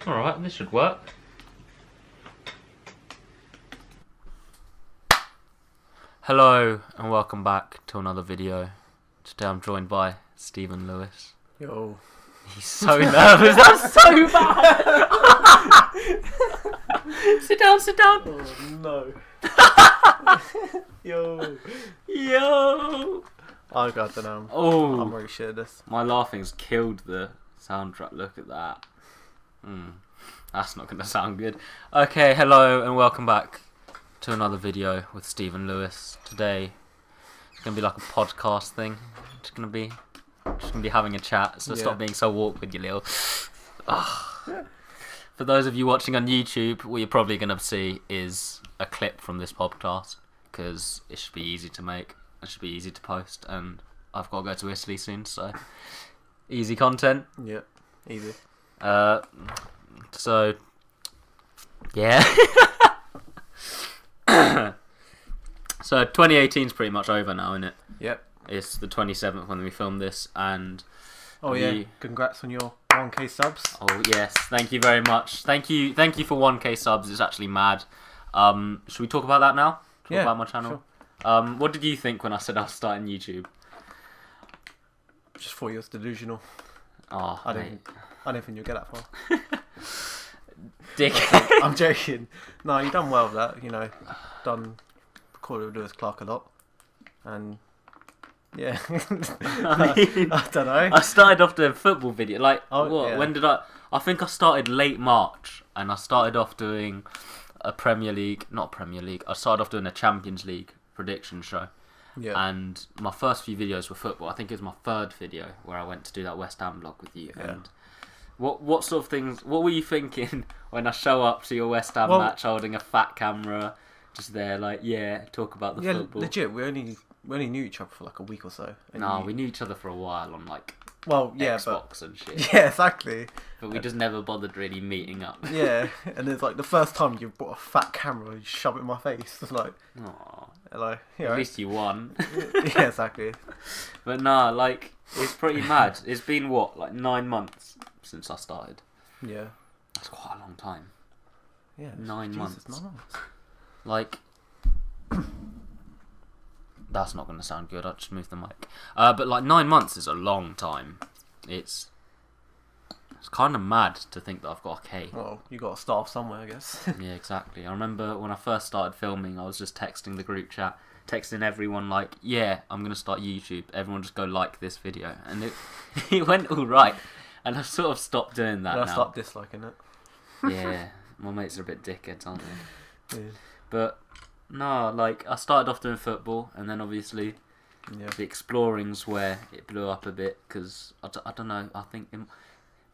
Alright, this should work. Hello and welcome back to another video. Today I'm joined by Stephen Lewis. Yo. He's so nervous, that's so bad! Sit down, sit down! Oh no. Yo. Yo! I don't know. Oh, I'm really shit at this. my laughing's killed the soundtrack, look at that. That's not going to sound good. Okay, hello and welcome back to another video with Stephen Lewis. Today it's going to be like a podcast thing. Just going to be having a chat, so stop being so awkward, you little... Ugh. For those of you watching on YouTube, what you're probably going to see is a clip from this podcast, because it should be easy to make, it should be easy to post, and I've got to go to Italy soon, so easy content. Yeah, easy. So, yeah. So 2018's pretty much over now, isn't it? Yep. It's the 27th when we filmed this, and Oh yeah, congrats on your 1k subs. oh yes, thank you very much. Thank you for 1k subs. It's actually mad. Should we talk about that now? Talk about my channel. Sure. What did you think when I said I was starting YouTube? Just thought you was delusional. Oh, I mate. didn't think you'd get that far. Dick. I'm joking. No, you done well with that. You know, recorded with Lewis Clark a lot, and yeah. I don't know. I started off doing football video. Like, Yeah. when did I think I started late March, and I started off doing a I started off doing a Champions League prediction show. Yeah. And my first few videos were football. I think it was my third video where I went to do that West Ham vlog with you. Yeah. And what sort of things, what were you thinking when I show up to your West Ham match holding a fat camera, just there like, yeah, talk about the football? Legit, we only knew each other for like a week or so. No, we knew each other for a while on like Xbox and shit. Yeah, exactly. But we just never bothered really meeting up. Yeah, and it's like the first time you brought a fat camera, you shove it in my face. It's like, Aww. hello. At least you won. Yeah, exactly. But nah, like, it's pretty mad. It's been what, like 9 months since I started. Yeah. That's quite a long time. Yeah. 9 months. 9 months. Like, that's not going to sound good. I'll just move the mic. But like 9 months is a long time. It's kind of mad to think that I've got a K. Well, you got to start off somewhere, I guess. Yeah, exactly. I remember when I first started filming, I was just texting the group chat, texting everyone like, yeah, I'm going to start YouTube. Everyone just go like this video. And it went all right. And I've sort of stopped doing that now. I start disliking it. Yeah, my mates are a bit dickheads, aren't they? Yeah. But no, like, I started off doing football, and then obviously the exploring's where it blew up a bit, because I don't know, I think it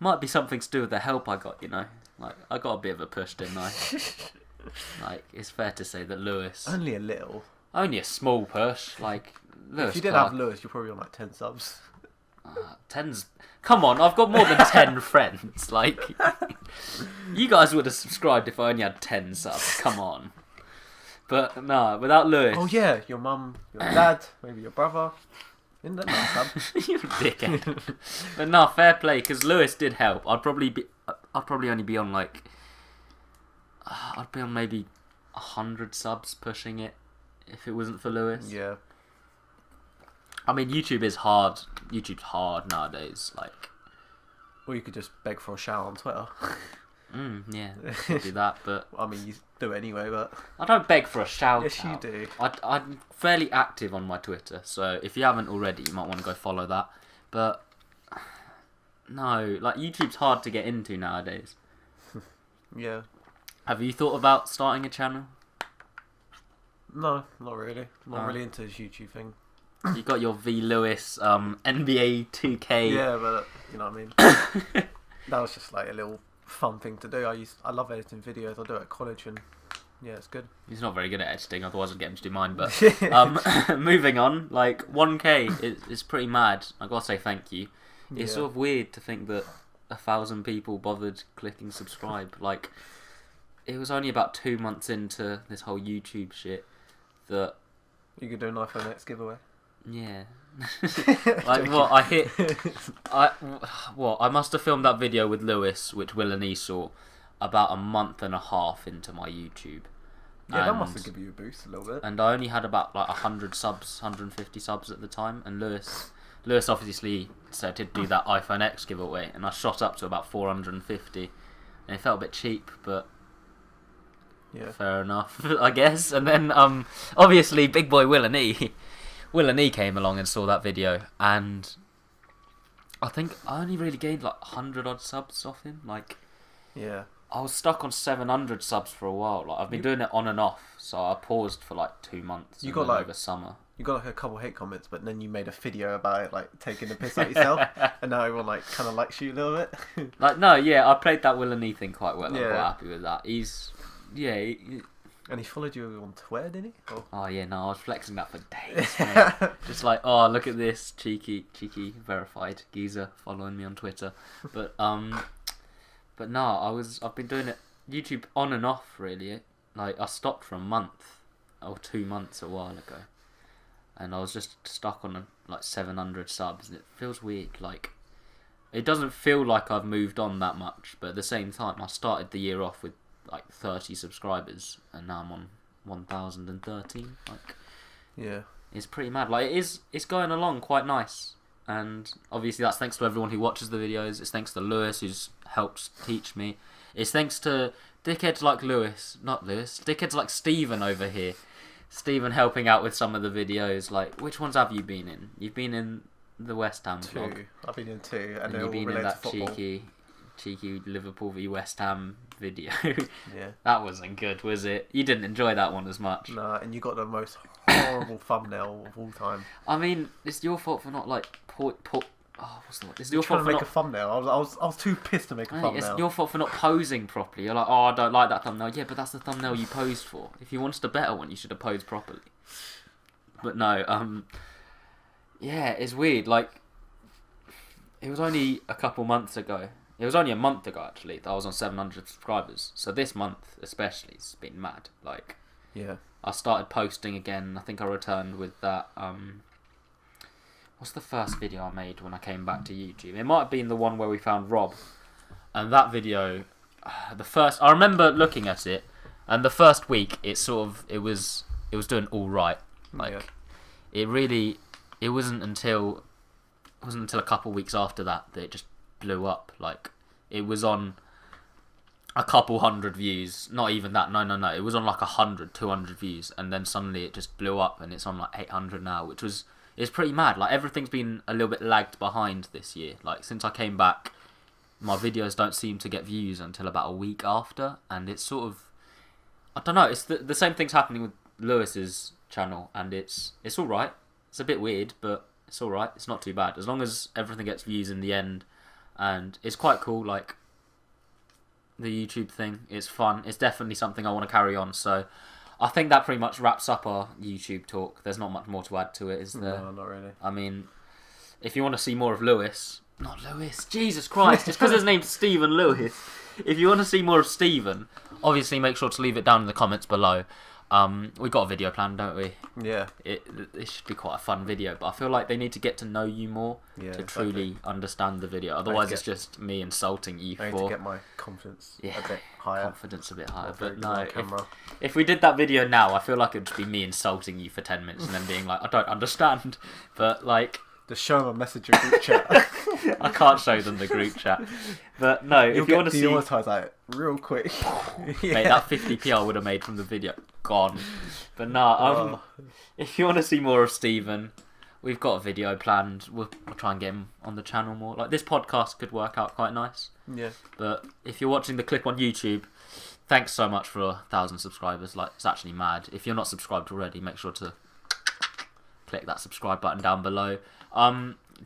might be something to do with the help I got, you know? Like, I got a bit of a push, didn't I? Like, it's fair to say that Lewis... Only a little. Only a small push, like, Lewis If you did Clark, have Lewis, you're probably on like 10 subs. 10's... Come on, I've got more than 10 friends, like... You guys would have subscribed if I only had 10 subs, come on. But, no, without Lewis... Oh yeah, your mum, your dad, maybe your brother. In that sub. You dickhead. But no, fair play, because Lewis did help. I'd probably only be on like... I'd be on maybe 100 subs pushing it if it wasn't for Lewis. Yeah. I mean, YouTube is hard. YouTube's hard nowadays. Like, Or you could just beg for a shout on Twitter. yeah, could do that. But I mean, you do it anyway, but... I don't beg for a shout Yes, you out. do. I'm fairly active on my Twitter, so if you haven't already, you might want to go follow that. But no, like, YouTube's hard to get into nowadays. Yeah. Have you thought about starting a channel? No, not really. Not really into this YouTube thing. You got your V Lewis NBA 2K. Yeah, but you know what I mean. That was just like a little fun thing to do. I love editing videos. I do it at college, and yeah, it's good. He's not very good at editing, otherwise I'd get him to do mine. But moving on, like 1K is pretty mad. I gotta say thank you. It's sort of weird to think that 1,000 people bothered clicking subscribe. Like, it was only about 2 months into this whole YouTube shit that You could do an iPhone X giveaway. Yeah. Like what I hit, I must have filmed that video with Lewis, which Will and E saw, about a month and a half into my YouTube. Yeah, that must have given you a boost a little bit. And I only had about like 100 subs, 150 subs at the time. And Lewis obviously said to do that iPhone X giveaway, and I shot up to about 450, and it felt a bit cheap, but yeah, fair enough, I guess. And then obviously Big Boy Will and E came along and saw that video, and I think I only really gained like 100 odd subs off him. Like, yeah, I was stuck on 700 subs for a while. Like, I've been doing it on and off, so I paused for like 2 months. You got like over summer. You got like a couple hate comments, but then you made a video about it, like taking the piss out yourself, and now everyone like kind of likes you a little bit. Like, no, yeah, I played that Will and E thing quite well. I'm Yeah. quite happy with that. And he followed you on Twitter, didn't he? Oh yeah, no, I was flexing that for days. Mate. Just like, oh, look at this cheeky verified geezer following me on Twitter. But no, I've been doing it YouTube on and off really. Like, I stopped for a month or 2 months a while ago, and I was just stuck on like 700 subs, and it feels weird. Like, it doesn't feel like I've moved on that much, but at the same time, I started the year off with like 30 subscribers, and now I'm on 1,013. Like, yeah, it's pretty mad. Like, it's going along quite nice, and obviously that's thanks to everyone who watches the videos. It's thanks to Lewis, who's helped teach me. It's thanks to dickheads like dickheads like Steven over here. Steven helping out with some of the videos. Like, which ones have you been in? You've been in the West Ham vlog. 2. I've been in 2, and they're you've all been in related that to football. cheeky Liverpool v West Ham video. Yeah. That wasn't good, was it? You didn't enjoy that one as much. Nah, and you got the most horrible thumbnail of all time. I mean, it's your fault for not like what's the word? It's your Trying fault to for make not. a thumbnail. I was too pissed to make a Mate, thumbnail. it's your fault for not posing properly. You're like, oh, I don't like that thumbnail. Yeah, but that's the thumbnail you posed for. If you wanted a better one, you should have posed properly. But no, yeah, it's weird. Like, it was only a couple months ago. It was only a month ago, actually, that I was on 700 subscribers. So this month, especially, it's been mad. Like, Yeah. I started posting again. I think I returned with that. What's the first video I made when I came back to YouTube? It might have been the one where we found Rob. And that video, I remember looking at it, and the first week it was doing all right. Like, it wasn't until a couple weeks after that it just blew up. Like, it was on a couple hundred views, not even that. No, it was on like 100, 200 views, and then suddenly it just blew up, and it's on like 800 now, it's pretty mad. Like, everything's been a little bit lagged behind this year. Like, since I came back, my videos don't seem to get views until about a week after, and it's sort of, I don't know, it's the same thing's happening with Lewis's channel, and it's all right. It's a bit weird, but it's all right. It's not too bad as long as everything gets views in the end, and it's quite cool. Like, the YouTube thing, it's fun. It's definitely something I want to carry on. So I think that pretty much wraps up our YouTube talk. There's not much more to add to it, is there? No, not really. I mean, if you want to see more of Lewis, not Lewis, Jesus Christ, just because his name's Stephen Lewis. If you want to see more of Stephen, obviously make sure to leave it down in the comments below. We got a video planned, don't we? Yeah. It should be quite a fun video, but I feel like they need to get to know you more to truly understand the video. Otherwise, it's just me insulting you. I need to get my confidence a bit higher. Confidence a bit higher. But no, no, if we did that video now, I feel like it would just be me insulting you for 10 minutes and then being like, I don't understand. But like, just show them a message in group chat. I can't show them the group chat. But no, if you want to see, demonetize that real quick. Mate, that 50p I would have made from the video gone. But no, if you want to see more of Stephen, we've got a video planned. We'll try and get him on the channel more. Like, this podcast could work out quite nice. Yeah. But if you're watching the clip on YouTube, thanks so much for 1,000 subscribers. Like, it's actually mad. If you're not subscribed already, make sure to click that subscribe button down below.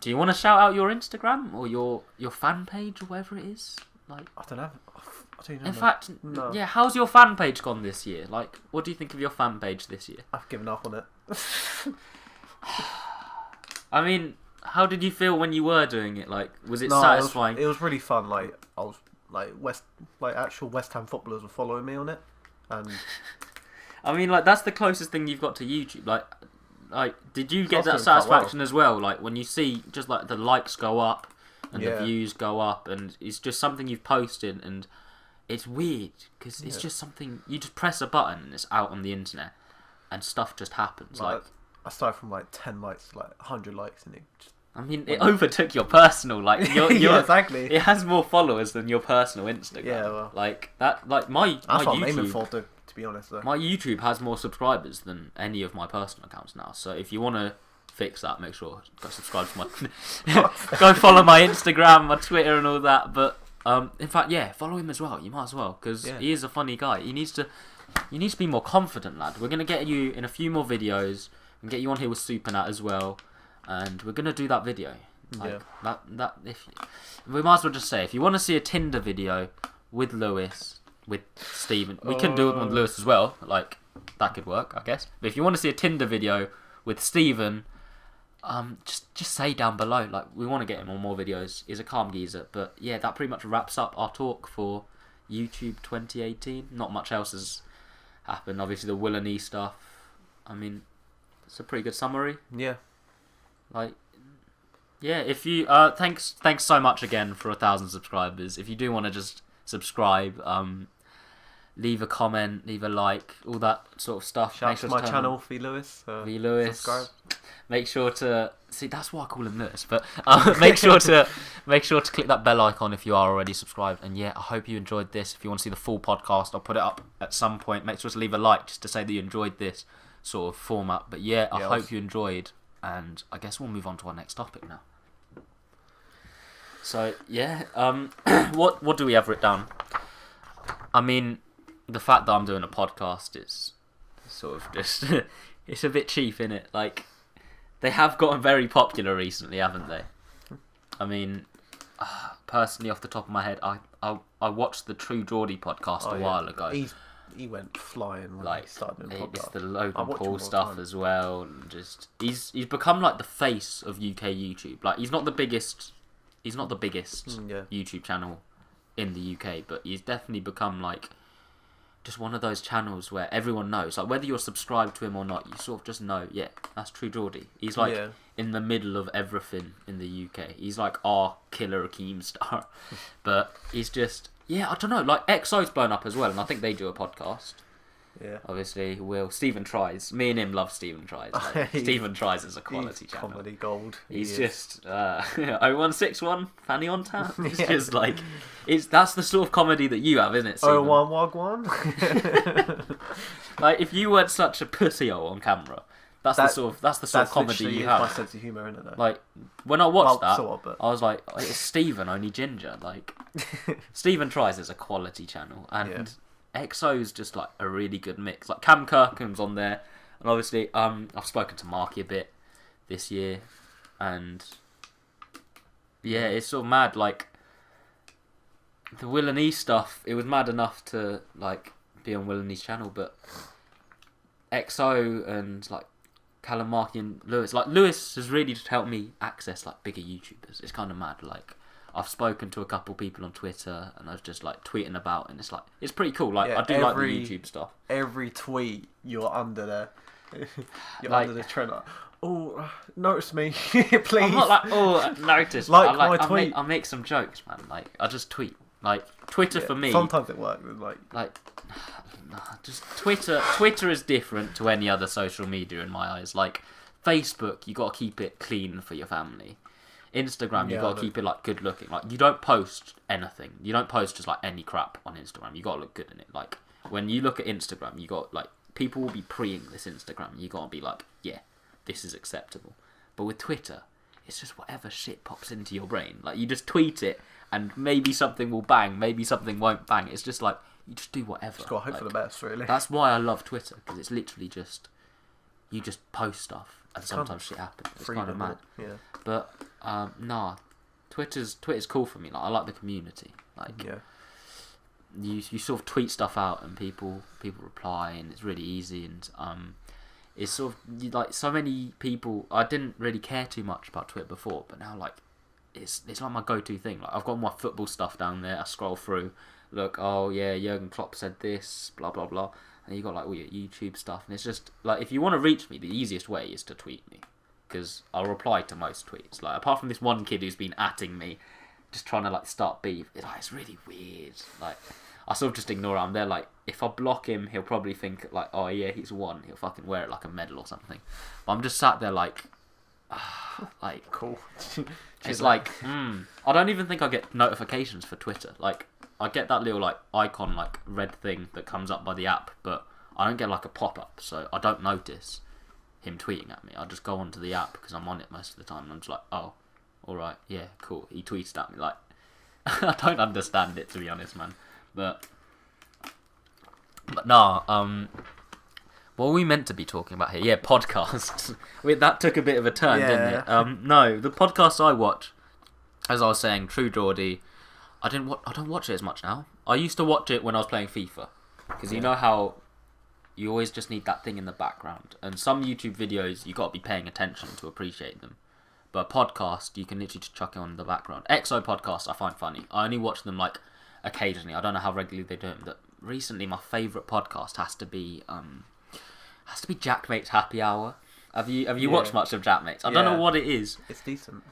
Do you want to shout out your Instagram or your fan page or whatever it is? Like, I don't know. In fact, yeah, how's your fan page gone this year? Like, what do you think of your fan page this year? I've given up on it. I mean, how did you feel when you were doing it? Like, was it satisfying? It was really fun. Like, I was actual West Ham footballers were following me on it, and I mean, like, that's the closest thing you've got to YouTube. Like like, did you get Sounds that doing quite satisfaction as well? Like when you see just like the likes go up and the Yeah. views go up, and it's just something you've posted, and it's weird because it's Yeah. just something you just press a button and it's out on the internet, and stuff just happens. Like I started from like 10 likes to like 100 likes, and it just... I mean, it overtook your personal. Like your yeah, exactly. It has more followers than your personal Instagram. Yeah, well, like that. Like my that's what I'm aiming YouTube. for, to be honest. Though. My YouTube has more subscribers than any of my personal accounts now. So if you want to fix that, make sure go subscribe to my go follow my Instagram, my Twitter, and all that. But in fact, yeah, follow him as well. You might as well because he is a funny guy. You need to be more confident, lad. We're gonna get you in a few more videos and get you on here with Supernat as well, and we're gonna do that video. Like, that if we might as well just say if you want to see a Tinder video with Lewis, with Stephen, we can do it with Lewis as well. Like that could work, I guess. But if you want to see a Tinder video with Stephen, just say down below. Like we want to get him on more videos. He's a calm geezer. But yeah, that pretty much wraps up our talk for YouTube 2018. Not much else has happened. Obviously the Will and E stuff. I mean, it's a pretty good summary. Yeah. Like, yeah. If you thanks so much again for 1,000 subscribers. If you do want to just subscribe, leave a comment, leave a like, all that sort of stuff. Shout out to my channel, V Lewis. V Lewis. Subscribe. Make sure to see. That's why I call him Lewis. But make sure to click that bell icon if you are already subscribed. And yeah, I hope you enjoyed this. If you want to see the full podcast, I'll put it up at some point. Make sure to leave a like just to say that you enjoyed this sort of format. But yeah, I hope you enjoyed. And I guess we'll move on to our next topic now. So yeah, what do we have written down? I mean, the fact that I'm doing a podcast is sort of just it's a bit cheap, innit? Like they have gotten very popular recently, haven't they? I mean, personally, off the top of my head, I watched the True Geordie podcast a while ago. He went flying when like he started doing podcast. It's the Logan Paul stuff as well. And just he's become like the face of UK YouTube. Like he's not the biggest YouTube channel in the UK, but he's definitely become like just one of those channels where everyone knows. Like whether you're subscribed to him or not, you sort of just know. Yeah, that's True Geordie. He's like in the middle of everything in the UK. He's like our Killer Akeem star, but he's just. Yeah, I don't know. Like XO's blown up as well, and I think they do a podcast. Yeah. Obviously, Stephen Tries. Me and him love Stephen Tries. Like, Stephen Tries is a quality channel. Comedy gold. He's just 0161 Fanny on tap. It's just like that's the sort of comedy that you have, isn't it? Stephen? 0111. Like if you weren't such a pussy-hole on camera, that's the sort of comedy you have. My sense of humour, isn't it? Though? Like when I watched that, but... I was like, "It's Stephen, only ginger." Like Stephen Tries is a quality channel, and XO's just like a really good mix. Like Cam Kirkham's on there, and obviously, I've spoken to Marky a bit this year, and yeah, it's sort of mad. Like the Will and E stuff, it was mad enough to like be on Will and E's channel, but XO and like Callum, Marky and Lewis. Like Lewis has really just helped me access like bigger YouTubers. It's kind of mad. Like I've spoken to a couple people on Twitter, and I was just like tweeting about, and it's like it's pretty cool. Like I do like the YouTube stuff. Every tweet you're under there. You're like, under the trend. Like, oh, notice me, please. I'm not like notice. Like my tweet. I make some jokes, man. Like I just tweet. Like Twitter for me. Sometimes it works. Like just Twitter is different to any other social media in my eyes. Like Facebook, you got to keep it clean for your family. Instagram, you got to keep it like good looking. Like you don't post anything. You don't post just like any crap on Instagram. You got to look good in it. Like when you look at Instagram, you got like people will be preing this Instagram. You got to be like, yeah, this is acceptable. But with Twitter, it's just whatever shit pops into your brain. Like you just tweet it, and maybe something will bang, maybe something won't bang. It's just like you just do whatever. Just got to hope for the best, really. That's why I love Twitter, because it's literally just you just post stuff, and sometimes shit happens. It's kind of mad. Yeah. But nah, Twitter's cool for me. Like I like the community. Like you sort of tweet stuff out, and people reply, and it's really easy. And it's sort of like so many people. I didn't really care too much about Twitter before, but now like it's like my go-to thing. Like I've got my football stuff down there. I scroll through, look, oh yeah, Jurgen Klopp said this, blah blah blah. and you got like all your YouTube stuff, and it's just like, if you want to reach me, the easiest way is to tweet me, because I'll reply to most tweets. Like, apart from this one kid who's been atting me, just trying to like start beef. It's really weird. Like, I sort of just ignore it. I'm there like, if I block him, he'll probably think like, oh yeah, he's won. He'll fucking wear it like a medal or something. But I'm just sat there like, like, cool. It's like, I don't even think I get notifications for Twitter. Like, I get that little like icon, like red thing that comes up by the app, but I don't get like a pop up, so I don't notice him tweeting at me. I just go onto the app because I'm on it most of the time, and I'm just like, oh, all right, yeah, cool. He tweeted at me. Like, I don't understand it, to be honest, man. But no, what were we meant to be talking about here? Yeah, podcasts. That took a bit of a turn, didn't it? No, the podcasts I watch, as I was saying, True Geordie, I don't watch it as much now. I used to watch it when I was playing FIFA, because you know how you always just need that thing in the background. And some YouTube videos, you got to be paying attention to appreciate them. But a podcast, you can literally just chuck it on in the background. EXO podcasts I find funny. I only watch them like occasionally. I don't know how regularly they do them. But recently, my favourite podcast has to be Jackmate's Happy Hour. Have you watched much of Jackmate's? I don't know what it is. It's decent.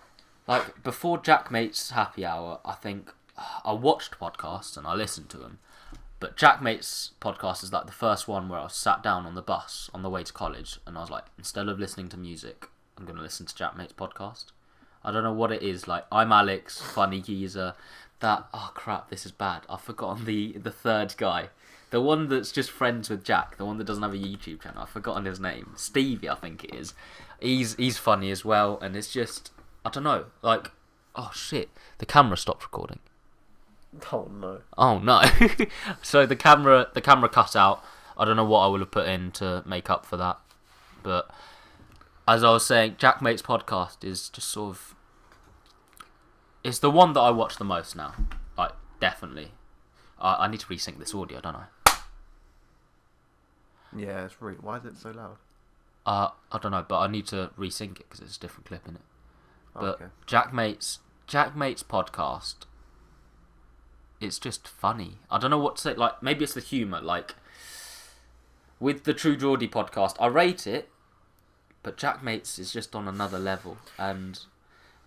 Like, before Jackmate's Happy Hour, I think I watched podcasts and I listened to them. But Jackmate's podcast is like the first one where I sat down on the bus on the way to college, and I was like, instead of listening to music, I'm going to listen to Jackmate's podcast. I don't know what it is. Like, I'm Alex, Funny Geezer. Oh crap, this is bad. I've forgotten the third guy. The one that's just friends with Jack. The one that doesn't have a YouTube channel. I've forgotten his name. Stevie, I think it is. He's funny as well, and it's just, I don't know. Like, oh shit, the camera stopped recording. Oh no. Oh no. So the camera cut out. I don't know what I would have put in to make up for that. But as I was saying, Jackmate's podcast is just sort of, it's the one that I watch the most now. Like, definitely. I need to resync this audio, don't I? Yeah, it's really. Why is it so loud? I don't know, but I need to resync it because it's a different clip in it. But okay. Jackmate's podcast, it's just funny. I don't know what to say. Like, maybe it's the humour. Like, with the True Geordie podcast, I rate it, but Jackmate's is just on another level. And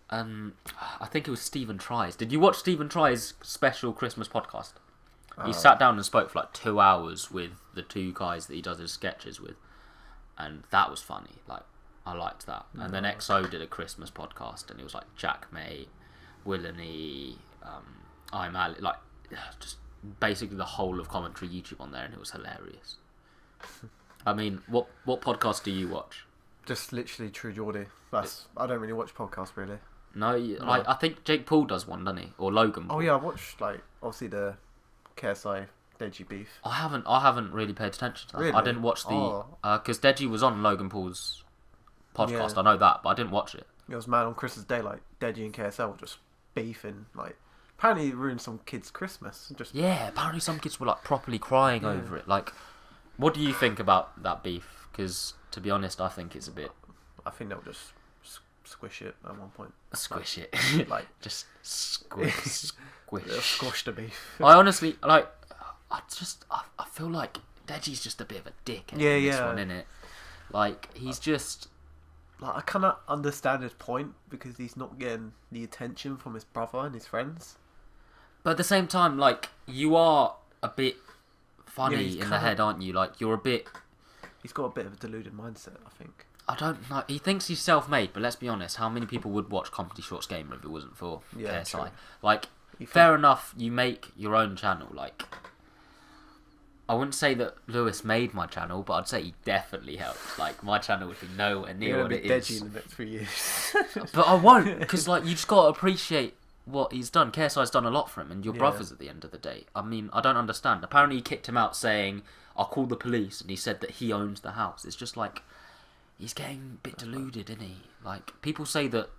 I think it was Stephen Tries. Did you watch Stephen Tries' special Christmas podcast? He sat down and spoke for like 2 hours with the two guys that he does his sketches with, and that was funny. Like, I liked that. And then EXO did a Christmas podcast, and it was like Jackmate, Willany, I'm Ali, like, just basically the whole of commentary YouTube on there, and it was hilarious. I mean, what podcast do you watch? Just literally True Geordie. I don't really watch podcasts really. No, like, I think Jake Paul does one, doesn't he? Or Logan Paul. Oh yeah, I watched like obviously the KSI Deji beef. I haven't really paid attention to that. Really? I didn't watch the because Deji was on Logan Paul's podcast. I know that, but I didn't watch it. It was mad on Christmas Day. Like Deji and KSL were just beefing. Like, apparently it ruined some kids' Christmas. Yeah, apparently some kids were like properly crying over it. Like, what do you think about that beef? Because to be honest, I think it's a bit. I think they'll just squish it at one point. Squish it, like just squish. They'll squash the beef. I honestly like. I feel like Deji's just a bit of a dick. In this one, innit? Like, he's just. Like, I cannot understand his point because he's not getting the attention from his brother and his friends. But at the same time, like, you are a bit funny in the head, aren't you? Like, you're a bit. He's got a bit of a deluded mindset, I think. I don't know. He thinks he's self-made, but let's be honest. How many people would watch Comedy Shorts Gamer if it wasn't for KSI? True. Like, fair enough. You make your own channel. Like, I wouldn't say that Lewis made my channel, but I'd say he definitely helped. Like, my channel would be nowhere near what it is. Deji in the next 3 years. But I won't, because like, you just got to appreciate what he's done. KSI's done a lot for him, and your brother's at the end of the day. I mean, I don't understand. Apparently he kicked him out saying, I'll call the police, and he said that he owns the house. It's just like, he's getting a bit deluded, isn't he? Like, people say that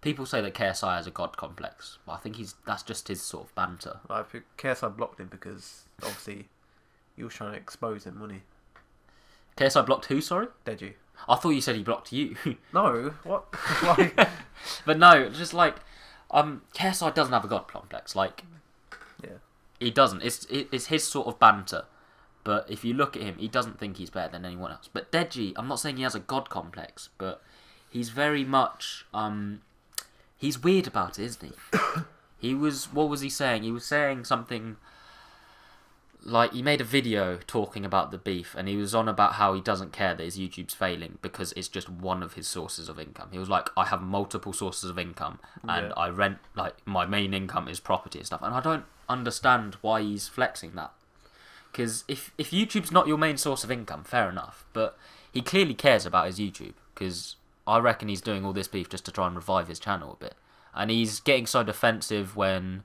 KSI has a god complex, but I think that's just his sort of banter. I think KSI blocked him because obviously he was trying to expose him, wasn't he? KSI blocked who, sorry? Deji. I thought you said he blocked you. No, what? Why? But no, just like, KSI doesn't have a god complex. Like, yeah, he doesn't. It's his sort of banter, But if you look at him, he doesn't think he's better than anyone else. But Deji, I'm not saying he has a god complex, but he's very much he's weird about it, isn't he? What was he saying? He was saying something like, he made a video talking about the beef, and he was on about how he doesn't care that his YouTube's failing because it's just one of his sources of income. He was like, I have multiple sources of income, and I rent, like, my main income is property and stuff, and I don't understand why he's flexing that. Because if YouTube's not your main source of income, fair enough, but he clearly cares about his YouTube, because I reckon he's doing all this beef just to try and revive his channel a bit. And he's getting so defensive when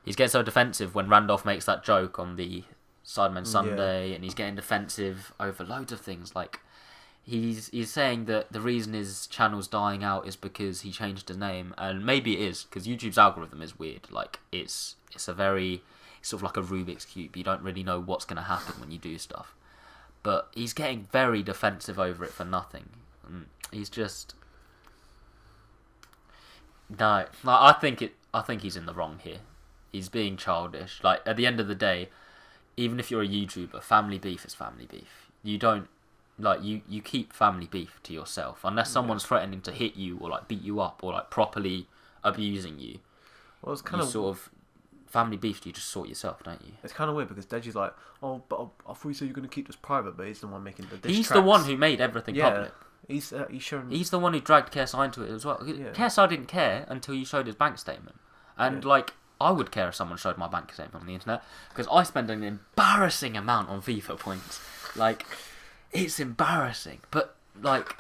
Randolph makes that joke on the Sidemen Sunday, and he's getting defensive over loads of things. Like, he's saying that the reason his channel's dying out is because he changed his name, and maybe it is, because YouTube's algorithm is weird. Like, it's a very sort of like a Rubik's Cube. You don't really know what's going to happen when you do stuff. But he's getting very defensive over it for nothing. He's just... No, I think he's in the wrong here. He's being childish. Like, at the end of the day, even if you're a YouTuber, family beef is family beef. You don't, like, you keep family beef to yourself unless someone's threatening to hit you or like beat you up or like properly abusing you. Well, it's kind of sort of family beef. You just sort yourself, don't you? It's kind of weird because Deji's like, oh, but I thought you said you're going to keep this private, but he's the one making the diss He's tracks. the one who made everything public. He's showing. He's the one who dragged KSI into it as well. Yeah. KSI didn't care until you showed his bank statement, and like, I would care if someone showed my bank statement on the internet, because I spend an embarrassing amount on FIFA points. Like, it's embarrassing. But like,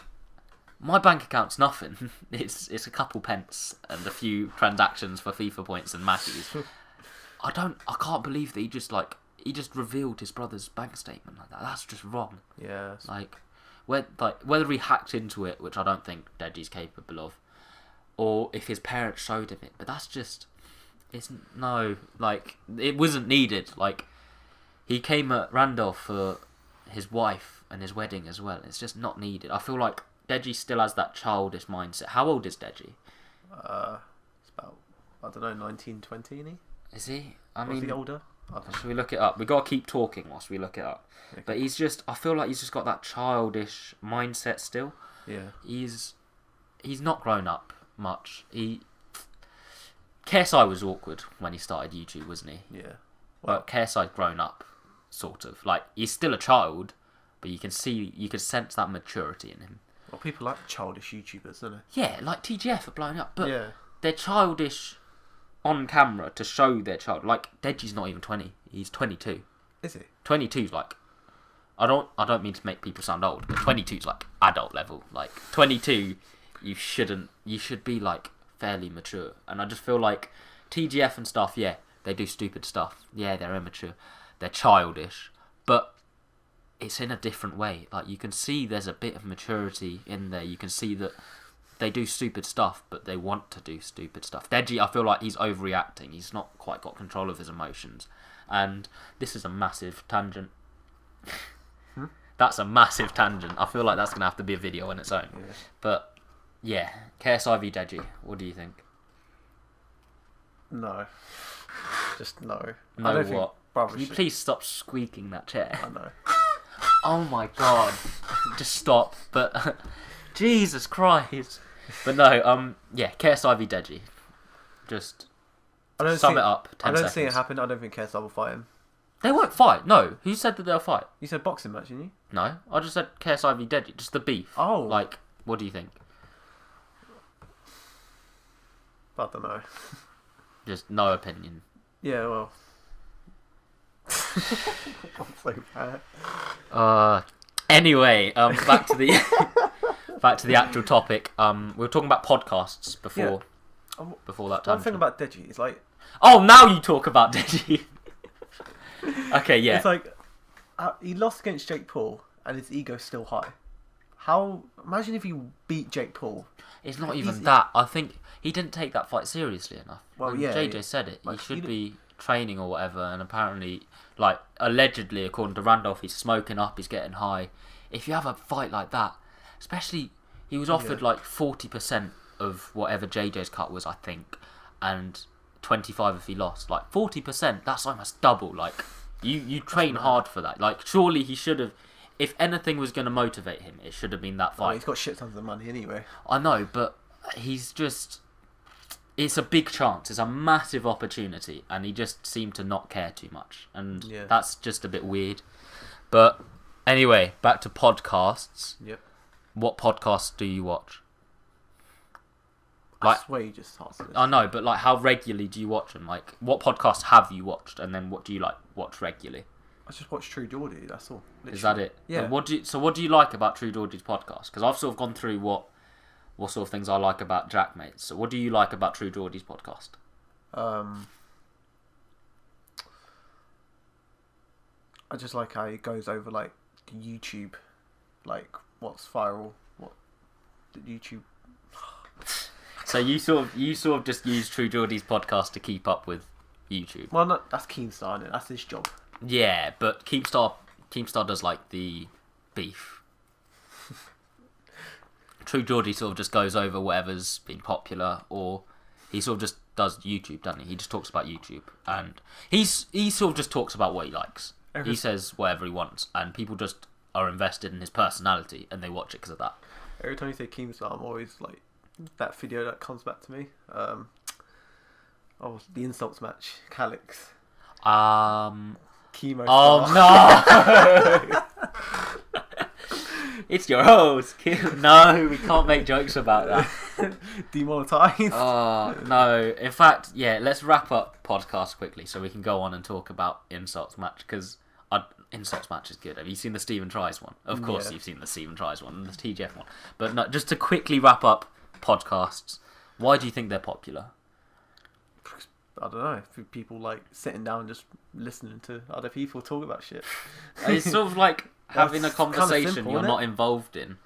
my bank account's nothing. It's a couple pence and a few transactions for FIFA points and matches. I can't believe that he just revealed his brother's bank statement like that. That's just wrong. Yeah. Like, whether he hacked into it, which I don't think Deji's capable of, or if his parents showed him it, but that's just, it wasn't needed. Like, he came at Randolph for his wife and his wedding as well. It's just not needed. I feel like Deji still has that childish mindset. How old is Deji? It's about, I don't know, 19, 20, isn't he? Is he? Is he older? Should we look it up? We got to keep talking whilst we look it up. Okay. But I feel like he's just got that childish mindset still. Yeah. He's not grown up much. KSI was awkward when he started YouTube, wasn't he? Yeah. Well, KSI's grown up, sort of. Like, he's still a child, but you can sense that maturity in him. Well, people like childish YouTubers, don't they? Yeah, like TGF are blowing up, but yeah. They're childish on camera to show their child. Like, Deji's not even 20. He's 22. Is he? 22's like, I don't mean to make people sound old, but 22's like adult level. Like, 22, you should be like fairly mature. And I just feel like TGF and stuff, yeah, they do stupid stuff. Yeah, they're immature. They're childish. But it's in a different way. Like, you can see there's a bit of maturity in there. You can see that they do stupid stuff, but they want to do stupid stuff. Deji, I feel like he's overreacting. He's not quite got control of his emotions. And this is a massive tangent. That's a massive tangent. I feel like that's going to have to be a video on its own. Yeah. But, yeah, KSI v Deji, what do you think? No. Just no. No, I don't what? Can you please stop squeaking that chair? I know. Oh my god. Just stop. But, Jesus Christ. But no, yeah, KSI v Deji. Just sum it up. 10 I don't seconds. see it happen. I don't think KSI will fight him. They won't fight. No. Who said that they'll fight? You said boxing match, didn't you? No. I just said KSI v Deji. Just the beef. Oh. Like, what do you think? I don't know. Just no opinion. Yeah, well. I'm so bad. Anyway, back to the back to the actual topic. We were talking about podcasts before that time. One thing about Deji is like... Oh, now you talk about Deji. Okay, yeah. It's like, he lost against Jake Paul and his ego's still high. Imagine if you beat Jake Paul. It's not even that. I think he didn't take that fight seriously enough. Well, and yeah. JJ said it. Like, he should be training or whatever, and apparently, like, allegedly, according to Randolph, he's smoking up, he's getting high. If you have a fight like that, especially, he was offered like 40% of whatever JJ's cut was, I think, and 25 if he lost. Like, 40%, that's almost double. Like, You train hard for that. Like, surely he should have. If anything was going to motivate him, it should have been that fight. He's got shit tons of money anyway. I know, but he's just. It's a big chance. It's a massive opportunity, and he just seemed to not care too much, and that's just a bit weird. But anyway, back to podcasts. Yep. What podcasts do you watch? I swear you just answered this. I know, but like, how regularly do you watch them? Like, what podcasts have you watched, and then what do you like watch regularly? I just watch True Geordie. That's all. Literally. Is that it? Yeah. And what do you like about True Geordie's podcast? Because I've sort of gone through what sort of things I like about Jackmates. So what do you like about True Geordie's podcast? I just like how it goes over like the YouTube, like what's viral, what the YouTube. So you sort of just use True Geordie's podcast to keep up with YouTube. Well, no, that's Keemstar, isn't it? That's his job. Yeah, but Keemstar does like the beef. True Geordie sort of just goes over whatever's been popular, or he sort of just does YouTube, doesn't he? He just talks about YouTube, and he sort of just talks about what he likes. He says whatever he wants, and people just are invested in his personality, and they watch it because of that. Every time you say Keemstar, I'm always like, that video that comes back to me. The insults match, Calix. Chemo. Oh no! It's your host. No, we can't make jokes about that. Demonetized. Oh no! In fact, yeah. Let's wrap up podcast quickly so we can go on and talk about insults match, because insults match is good. Have you seen the Stephen Tries one? Of course, you've seen the Stephen Tries one and the TGF one. But no, just to quickly wrap up podcasts, why do you think they're popular? I don't know. People like sitting down and just listening to other people talk about shit. It's sort of like having a conversation simple, you're not involved in.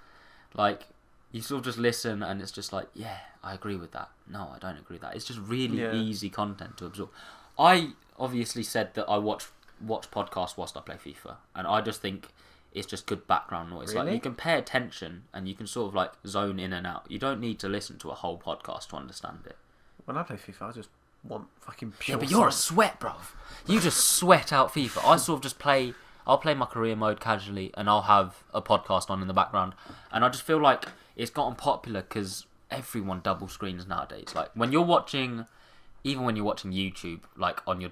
Like, you sort of just listen and it's just like, yeah, I agree with that. No, I don't agree with that. It's just really easy content to absorb. I obviously said that I watch podcasts whilst I play FIFA, and I just think it's just good background noise. Really? Like, you can pay attention and you can sort of like zone in and out. You don't need to listen to a whole podcast to understand it. When I play FIFA, I just want fucking pure. Yeah, but you're a sweat, bruv. You just sweat out FIFA. I sort of just play. I'll play my career mode casually, and I'll have a podcast on in the background. And I just feel like it's gotten popular because everyone double screens nowadays. Like, when you're watching, even when you're watching YouTube, like on your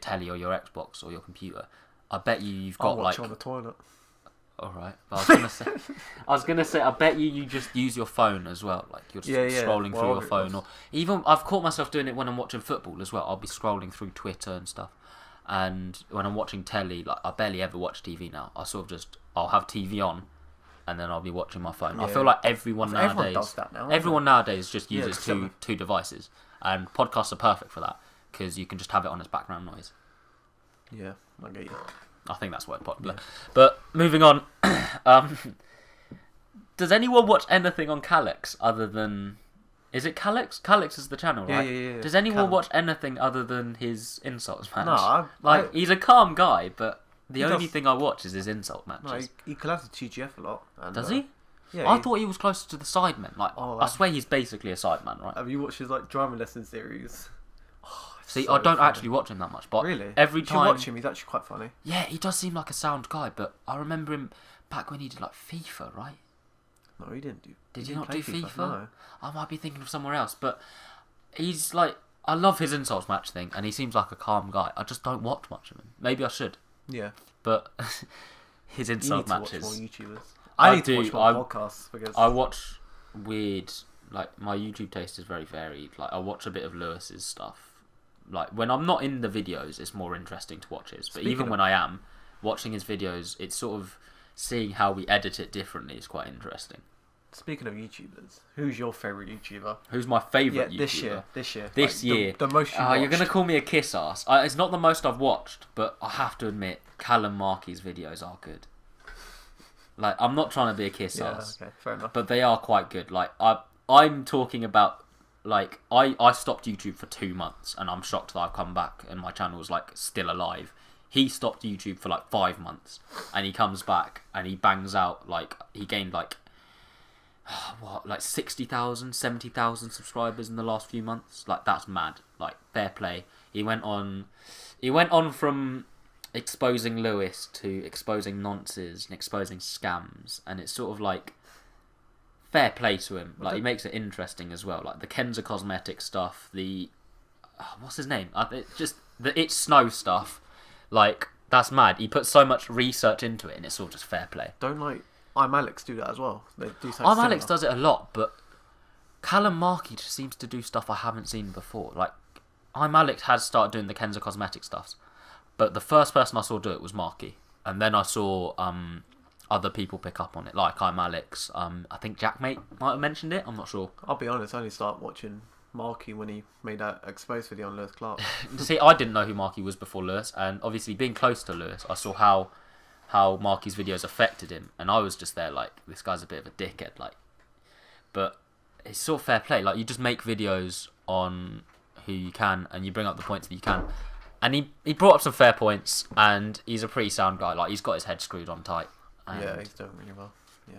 telly or your Xbox or your computer, I bet you've got like. On the toilet. All right, but I was gonna say, I bet you just use your phone as well. Like, you're just scrolling through your phone, or even I've caught myself doing it when I'm watching football as well. I'll be scrolling through Twitter and stuff. And when I'm watching telly, like, I barely ever watch TV now. I'll have TV on, and then I'll be watching my phone. Yeah. I feel like everyone does that now. Everyone nowadays just uses two devices, and podcasts are perfect for that because you can just have it on as background noise. Yeah, I get you. I think that's why it's popular. Yeah. But moving on, does anyone watch anything on Calix other than? Is it Calix? Calix is the channel, right? Yeah. Does anyone watch anything other than his insults match? No, he's a calm guy, but the only thing I watch is his insult matches. No, he collabs with TGF a lot. And, does he? Yeah. I thought he was closer to the Sidemen. Like, I swear he's basically a Sideman, right? Have you watched his like drama lesson series? See, I don't actually watch him that much, but really, every time you watch him, he's actually quite funny. Yeah, he does seem like a sound guy, but I remember him back when he did like FIFA, right? No, he didn't do. Did he not do FIFA? No. I might be thinking of somewhere else, but he's like, I love his insults match thing, and he seems like a calm guy. I just don't watch much of him. Maybe I should. Yeah. But his insult matches. You need to watch more YouTubers. I need to watch more podcasts because I watch weird. Like, my YouTube taste is very varied. Like, I watch a bit of Lewis's stuff. Like, when I'm not in the videos, it's more interesting to watch his. But even when I am watching his videos, it's sort of seeing how we edit it differently is quite interesting. Speaking of YouTubers, who's your favourite YouTuber? Who's my favourite YouTuber? This year. This year. The most you watched. You're going to call me a kiss ass. It's not the most I've watched, but I have to admit, Callum Markey's videos are good. Like, I'm not trying to be a kiss ass. Okay, fair enough. But they are quite good. Like, I'm talking about, like, I stopped YouTube for 2 months, and I'm shocked that I've come back and my channel is, like, still alive. He stopped YouTube for, like, 5 months, and he comes back, and he bangs out, like, he gained, like, 60,000, 70,000 subscribers in the last few months. Like, that's mad. Like, fair play. He went on from exposing Lewis to exposing nonces and exposing scams, and it's sort of like fair play to him. Like, he makes it interesting as well. Like the Kenza cosmetic stuff, the what's his name? Just the It's Snow stuff. Like, that's mad. He puts so much research into it, and it's all just fair play. Don't like I'm Alex do that as well? They do something I'm Alex does it a lot, but Callum Markey just seems to do stuff I haven't seen before. Like, I'm Alex has started doing the Kenza cosmetic stuffs, but the first person I saw do it was Markey, and then I saw other people pick up on it, like I'm Alex. I think Jackmate might have mentioned it. I'm not sure. I'll be honest, I only started watching Markey when he made that exposed video on Lewis Clark. See, I didn't know who Markey was before Lewis, and obviously being close to Lewis, I saw how Markey's videos affected him, and I was just there like, this guy's a bit of a dickhead, like. But it's sort of fair play. Like, you just make videos on who you can, and you bring up the points that you can. And he brought up some fair points, and he's a pretty sound guy. Like, he's got his head screwed on tight. Yeah, he's doing really well. Yeah.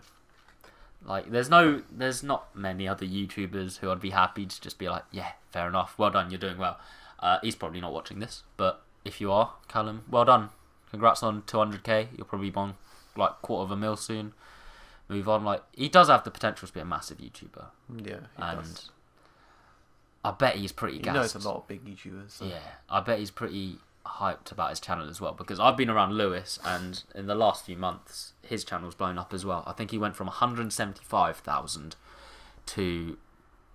Like, there's not many other YouTubers who I'd be happy to just be like, yeah, fair enough, well done, you're doing well. He's probably not watching this, but if you are, Callum, well done. Congrats on 200k. You'll probably be on like $250,000 soon. Move on. Like, he does have the potential to be a massive YouTuber. Yeah, he does. I bet he's pretty gassed. He knows a lot of big YouTubers. So. Yeah, I bet he's pretty hyped about his channel as well, because I've been around Lewis, and in the last few months his channel's blown up as well. I think he went from 175,000 to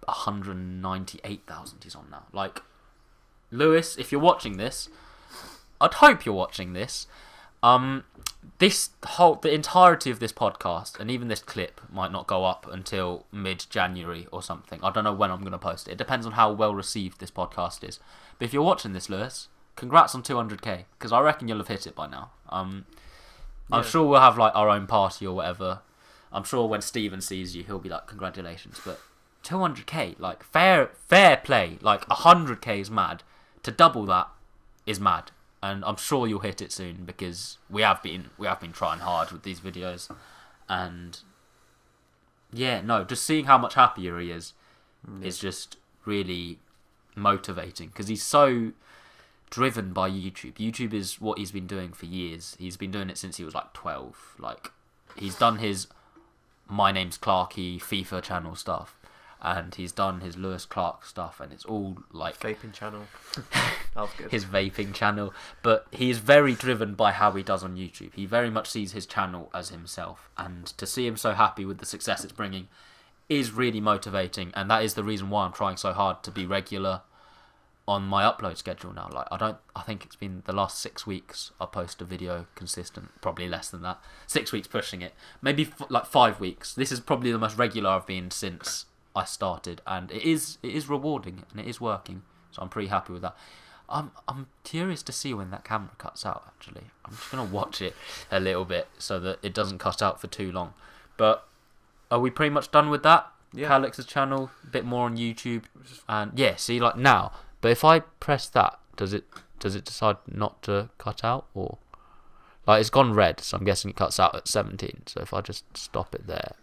198,000 he's on now. Like, Lewis, if you're watching this, I'd hope you're watching this. The entirety of this podcast, and even this clip, might not go up until mid-January or something. I don't know when I'm going to post it. It depends on how well received this podcast is. But if you're watching this, Lewis, congrats on 200k, because I reckon you'll have hit it by now. I'm sure we'll have like our own party or whatever. I'm sure when Steven sees you, he'll be like, congratulations. But 200k, like, fair play. Like, 100k is mad. To double that is mad. And I'm sure you'll hit it soon, because we have been trying hard with these videos. And yeah, no, just seeing how much happier he is just really motivating, because he's so driven by YouTube. YouTube is what he's been doing for years. He's been doing it since he was like 12. Like, he's done his My Name's Clarky FIFA channel stuff, and he's done his Lewis Clark stuff, and it's all like vaping channel. That was good. His vaping channel. But he is very driven by how he does on YouTube. He very much sees his channel as himself, and to see him so happy with the success it's bringing is really motivating, and that is the reason why I'm trying so hard to be regular on my upload schedule now. Like, I think it's been the last 6 weeks I post a video consistent, probably less than that. 6 weeks pushing it, maybe like 5 weeks. This is probably the most regular I've been since I started, and it is rewarding, and it is working, so I'm pretty happy with that. I'm curious to see when that camera cuts out, actually. I'm just going to watch it a little bit so that it doesn't cut out for too long. But are we pretty much done with that? Yeah. Alex's channel, a bit more on YouTube, and yeah, see, like now. But if I press that, does it decide not to cut out, or like, it's gone red, so I'm guessing it cuts out at 17. So if I just stop it there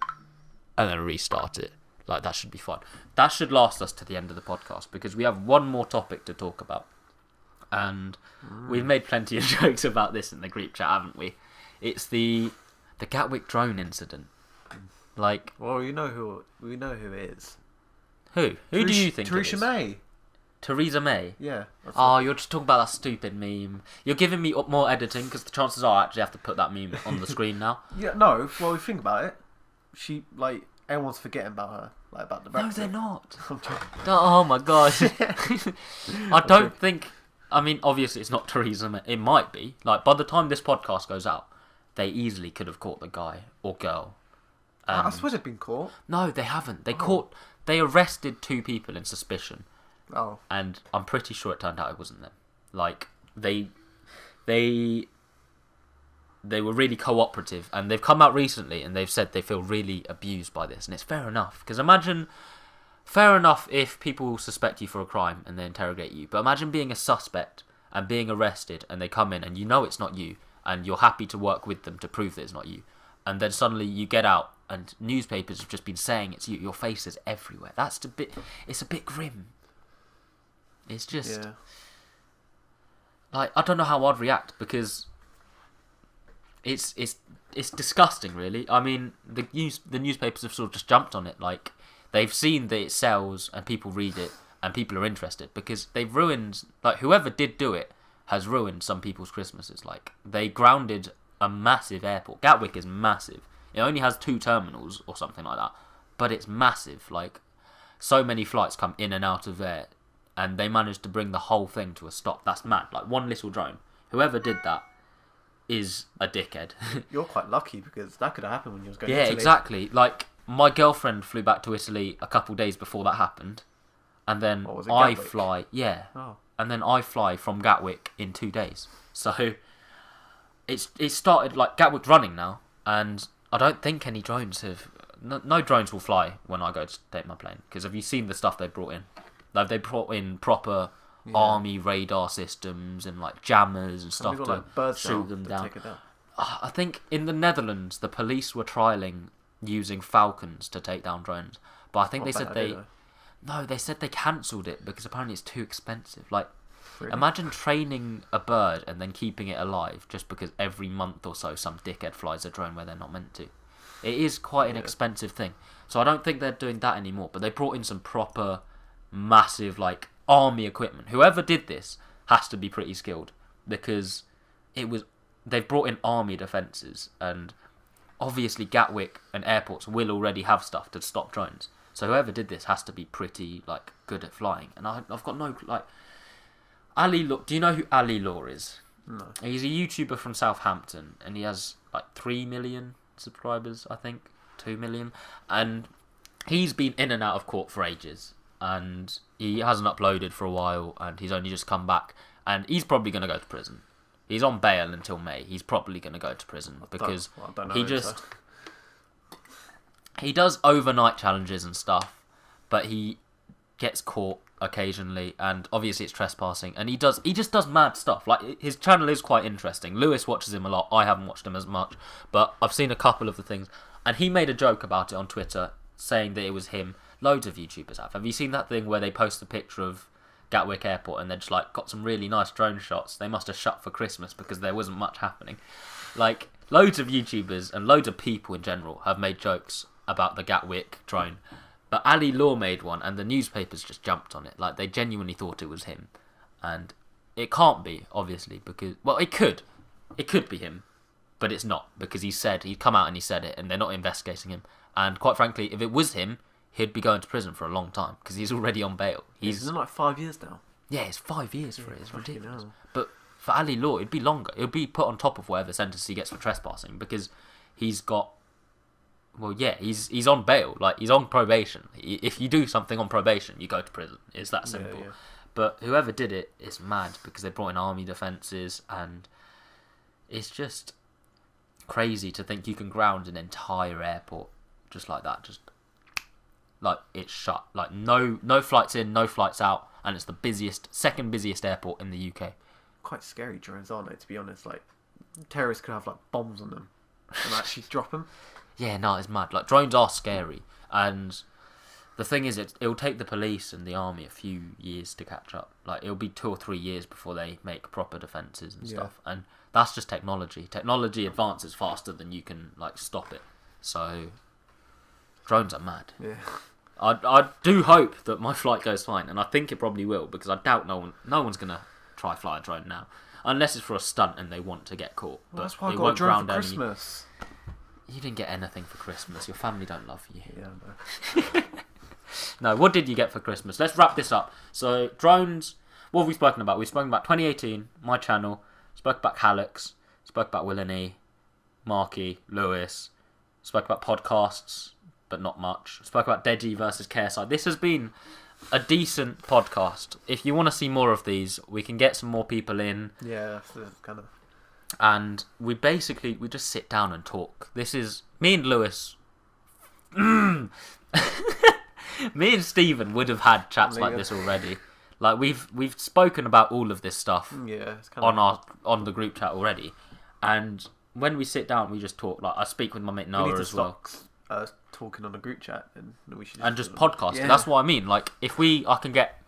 and then restart it, like, that should be fine. That should last us to the end of the podcast, because we have one more topic to talk about. And we've made plenty of jokes about this in the group chat, haven't we? It's the Gatwick drone incident. Like, well, we know who it is. Who do you think Theresa it is? May. Theresa May? Yeah. Oh, you're just talking about that stupid meme. You're giving me more editing, because the chances are I actually have to put that meme on the screen now. Yeah, no. Well, if you think about it, she, like, everyone's forgetting about her, like, about the Brexit. No, they're not. Oh my god. I don't think. I mean, obviously it's not Theresa May. It might be. Like, by the time this podcast goes out, they easily could have caught the guy or girl. I suppose they've been caught. No, they haven't. They arrested 2 people in suspicion. Oh. And I'm pretty sure it turned out it wasn't them. Like, they were really cooperative, and they've come out recently and they've said they feel really abused by this, and it's fair enough. Because fair enough if people suspect you for a crime and they interrogate you, but imagine being a suspect and being arrested, and they come in and you know it's not you, and you're happy to work with them to prove that it's not you, and then suddenly you get out and newspapers have just been saying it's you. Your face is everywhere. It's a bit grim. It's just... Yeah. like, I don't know how I'd react, because it's disgusting, really. I mean, the newspapers have sort of just jumped on it. Like, they've seen that it sells and people read it and people are interested, because they've ruined, like, whoever did do it has ruined some people's Christmases. Like, they grounded a massive airport. Gatwick is massive. It only has 2 terminals or something like that, but it's massive. Like, so many flights come in and out of there, and they managed to bring the whole thing to a stop. That's mad. Like, one little drone. Whoever did that is a dickhead. You're quite lucky, because that could have happened when you was going to Yeah, Italy. exactly. Like, my girlfriend flew back to Italy a couple days before that happened, and then What was it, I Gatwick? fly. Yeah, Oh. and then I fly from Gatwick in 2 days. So it started, like, Gatwick's running now, and I don't think any drones have. No drones will fly when I go to take my plane, because have you seen the stuff they brought in? Like, they brought in proper army radar systems and, like, jammers and stuff We've got, to like, birds now shoot them that down. take it down. I think in the Netherlands, the police were trialling using falcons to take down drones, but I think they said they said they cancelled it because apparently it's too expensive. Like, Really? imagine training a bird and then keeping it alive just because every month or so some dickhead flies a drone where they're not meant to. It is quite an expensive thing. So I don't think they're doing that anymore, but they brought in some proper massive, like, army equipment. Whoever did this has to be pretty skilled, because they've brought in army defences, and obviously Gatwick and airports will already have stuff to stop drones. So whoever did this has to be pretty, like, good at flying. And I've got no, like, Ali Law. Do you know who Ali Law is? No. He's a YouTuber from Southampton, and he has like 3 million subscribers, I think, 2 million, and he's been in and out of court for ages, and he hasn't uploaded for a while, and he's only just come back, and he's probably going to go to prison. He's on bail until May. He's probably going to go to prison because I don't know, he does overnight challenges and stuff, but he gets caught occasionally, and obviously it's trespassing, and he just does mad stuff. Like, his channel is quite interesting. Lewis watches him a lot. I haven't watched him as much, but I've seen a couple of the things, and he made a joke about it on Twitter, saying that it was him. Loads of YouTubers have. Have you seen that thing where they post a picture of Gatwick Airport and they're just like, got some really nice drone shots? They must have shut for Christmas because there wasn't much happening. Like, loads of YouTubers and loads of people in general have made jokes about the Gatwick drone. But Ali Law made one, and the newspapers just jumped on it. Like, they genuinely thought it was him. And it can't be, obviously, because... Well, it could. It could be him. But it's not, because he'd come out and he said it, and they're not investigating him. And quite frankly, if it was him, he'd be going to prison for a long time, because he's already on bail. He's in like 5 years now. Yeah, it's 5 years for it. It's ridiculous. Hell. But for Ali Law, it'd be longer. It'd be put on top of whatever sentence he gets for trespassing, because he's got... Well, yeah, he's on bail. Like, he's on probation. If you do something on probation, you go to prison. It's that simple. Yeah. But whoever did it is mad, because they brought in army defences, and it's just crazy to think you can ground an entire airport just like that. Just like, it's shut. Like, no flights in, no flights out, and it's the second busiest airport in the UK. Quite scary drones, aren't they, to be honest? Like, terrorists could have like bombs on them and actually drop them. Yeah, no, it's mad. Like, drones are scary, and the thing is, it'll take the police and the army a few years to catch up. Like, it'll be 2 or 3 years before they make proper defences and stuff, and that's just technology. Technology advances faster than you can, like, stop it. So, drones are mad. Yeah. I do hope that my flight goes fine, and I think it probably will, because I doubt no one's gonna try fly a drone now, unless it's for a stunt and they want to get caught. Well, but that's why I it got a won't drone for ground any. Christmas. You didn't get anything for Christmas. Your family don't love you. Yeah, no. No, what did you get for Christmas? Let's wrap this up. So, drones, what have we spoken about? We've spoken about 2018, my channel, spoke about Hallex, spoke about Will and E, Marky, Lewis, spoke about podcasts, but not much. Spoke about Deji versus Careside. This has been a decent podcast. If you want to see more of these, we can get some more people in. Yeah, that's the kind of... And we just sit down and talk. This is me and Lewis. Me and Stephen would have had chats like this already. Like, we've spoken about all of this stuff it's kind on the group chat already. And when we sit down, we just talk. Like, I speak with my mate Noah as well. Talking on a group chat, and we should just podcasting. Yeah. That's what I mean. Like, I can get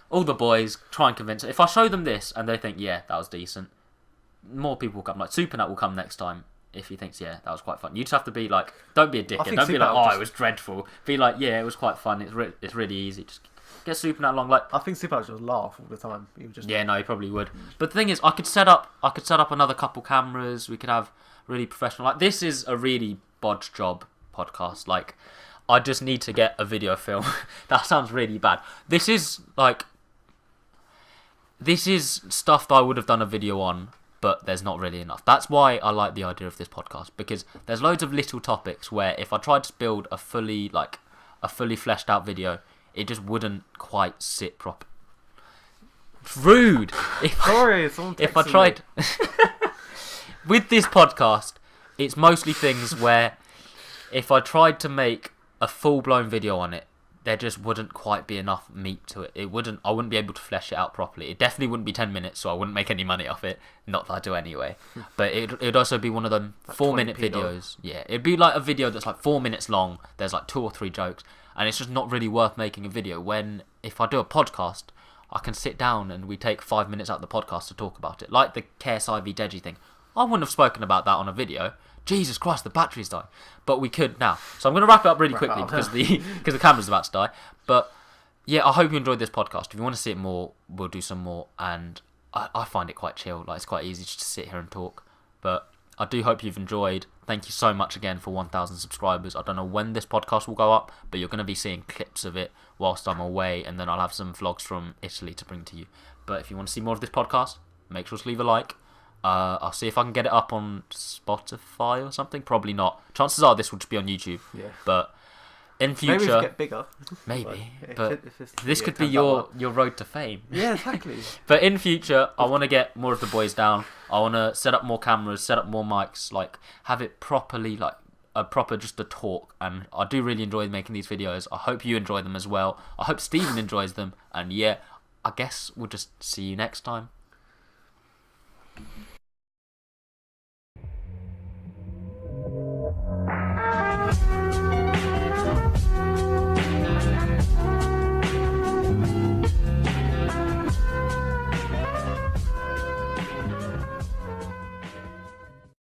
all the boys try and convince. If I show them this and they think, yeah, that was decent, more people will come. Like Supernat will come next time if he thinks, yeah, that was quite fun. You just have to be like, don't be a dickhead. Don't be like, oh, it was dreadful. Be like, yeah, it was quite fun. It's really easy. Just get Supernat along. Like, I think Supernat would laugh all the time. He would just. Yeah, no, he probably would. But the thing is, I could set up another couple cameras. We could have really professional. Like, this is a really bodge job podcast. Like, I just need to get a video film. That sounds really bad. This is stuff that I would have done a video on, but there's not really enough. That's why I like the idea of this podcast, because there's loads of little topics where if I tried to build a fully fleshed out video, it just wouldn't quite sit proper. Rude. If I tried with this podcast, it's mostly things where if I tried to make a full-blown video on it, there just wouldn't quite be enough meat to it. I wouldn't be able to flesh it out properly. It definitely wouldn't be 10 minutes, so I wouldn't make any money off it. Not that I do anyway. But it'd also be one of them 4-minute videos. Yeah, it'd be like a video that's like 4 minutes long. There's like 2 or 3 jokes, and it's just not really worth making a video. When if I do a podcast, I can sit down and we take 5 minutes out of the podcast to talk about it. Like the KSI v Deji thing. I wouldn't have spoken about that on a video. Jesus Christ, the battery's dying. But we could now. So I'm going to wrap it up really quickly because the camera's about to die. But yeah, I hope you enjoyed this podcast. If you want to see it more, we'll do some more. And I find it quite chill. Like, it's quite easy just to sit here and talk. But I do hope you've enjoyed. Thank you so much again for 1,000 subscribers. I don't know when this podcast will go up, but you're going to be seeing clips of it whilst I'm away. And then I'll have some vlogs from Italy to bring to you. But if you want to see more of this podcast, make sure to leave a like. I'll see if I can get it up on Spotify or something. Probably not. Chances are this will just be on YouTube. Yeah. But in future, maybe we get bigger. Maybe, but this could be your road to fame. Yeah, exactly. But in future, I want to get more of the boys down. I want to set up more cameras, set up more mics, like have it properly, like a proper just a talk. And I do really enjoy making these videos. I hope you enjoy them as well. I hope Stephen enjoys them. And yeah, I guess we'll just see you next time.